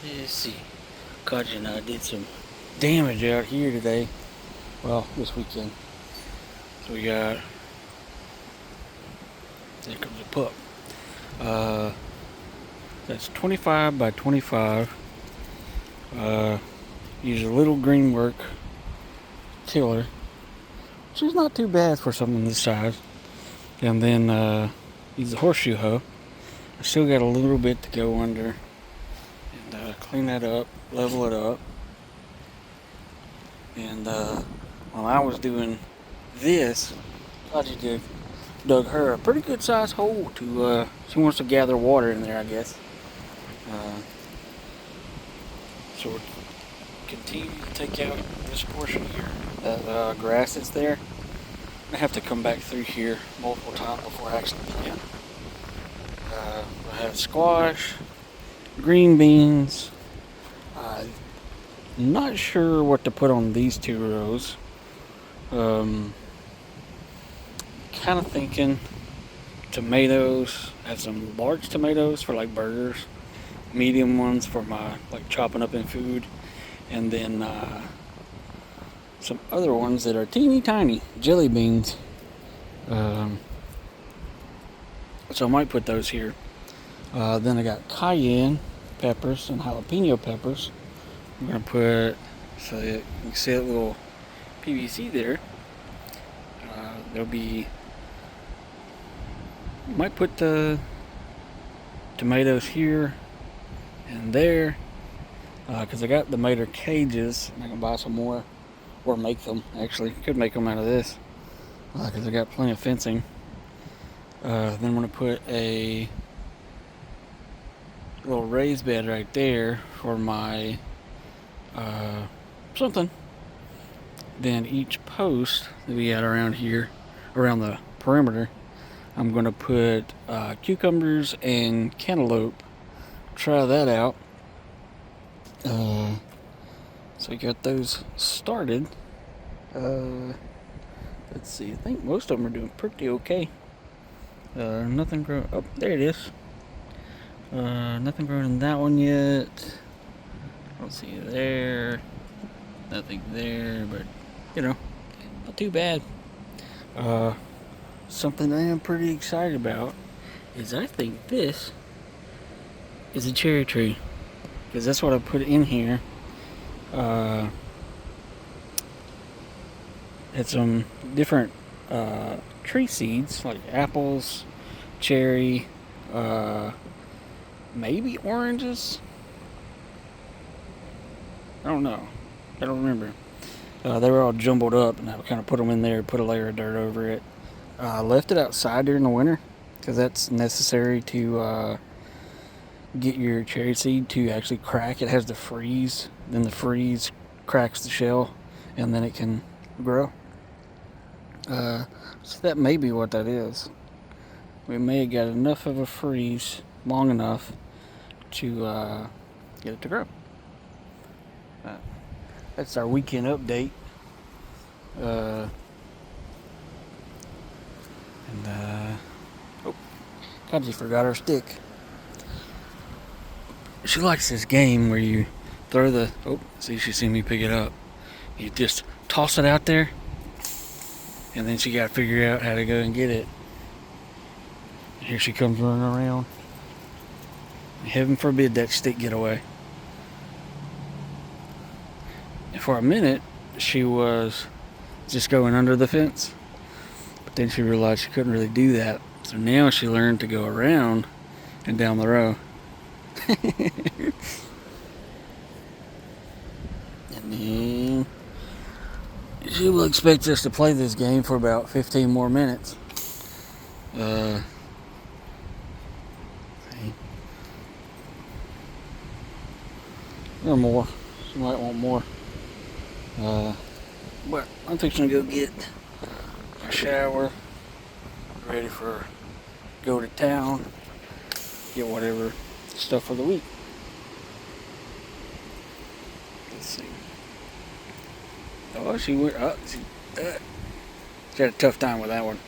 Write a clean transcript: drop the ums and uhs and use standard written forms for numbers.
Let's see. Kaji and I did some damage out here today. Well, this weekend. So we got. There comes a pup. That's 25 by 25. Use a little greenwork tiller, which is not too bad for something this size. And then use a horseshoe hoe. I still got a little bit to go under. And clean that up, level it up. And while I was doing this, Kaji dug her a pretty good sized hole to, she wants to gather water in there, I guess. So we'll continue to take out this portion here, that grass that's there. I have to come back through here multiple times before I actually plant. I have squash, green beans. Not sure what to put on these two rows. Kind of thinking tomatoes. I have some large tomatoes for like burgers, medium ones for my like chopping up in food, and then some other ones that are teeny tiny jelly beans. So I might put those here. Then I got cayenne peppers and jalapeno peppers. I'm gonna put, so you can see that little PVC there. There'll be, might put the tomatoes here and there, because I got the tomato cages. I'm gonna buy some more, or make them. Actually, could make them out of this, because I got plenty of fencing. Then I'm gonna put a little raised bed right there for my something. Then each post that we got around here, around the perimeter, I'm going to put cucumbers and cantaloupe. Try that out. So we got those started. Let's see, I think most of them are doing pretty okay. Nothing growing. Oh, there it is. Nothing growing in that one yet. Don't see it there. Nothing there, but you know, not too bad. Something I am pretty excited about is I think this is a cherry tree, because that's what I put in here. Had some different tree seeds like apples, cherry, maybe oranges. I don't know. I don't remember. They were all jumbled up, and I kind of put them in there, put a layer of dirt over it. Left it outside during the winter, because that's necessary to get your cherry seed to actually crack. It has to freeze. Then the freeze cracks the shell, and then it can grow. So that may be what that is. We may have got enough of a freeze long enough to get it to grow. That's our weekend update. Oh, Kaji forgot her stick. She likes this game where you throw the, see, she seen me pick it up. You just toss it out there, and then she got to figure out how to go and get it. Here she comes running around. Heaven forbid that stick get away. And for a minute, she was just going under the fence, but then she realized she couldn't really do that. So now she learned to go around and down the row. And then she will expect us to play this game for about 15 more minutes. Or more. She might want more. But I'm fixing to go get a shower, ready for go to town, get whatever stuff for the week. Let's see. Oh, she went up. She had a tough time with that one.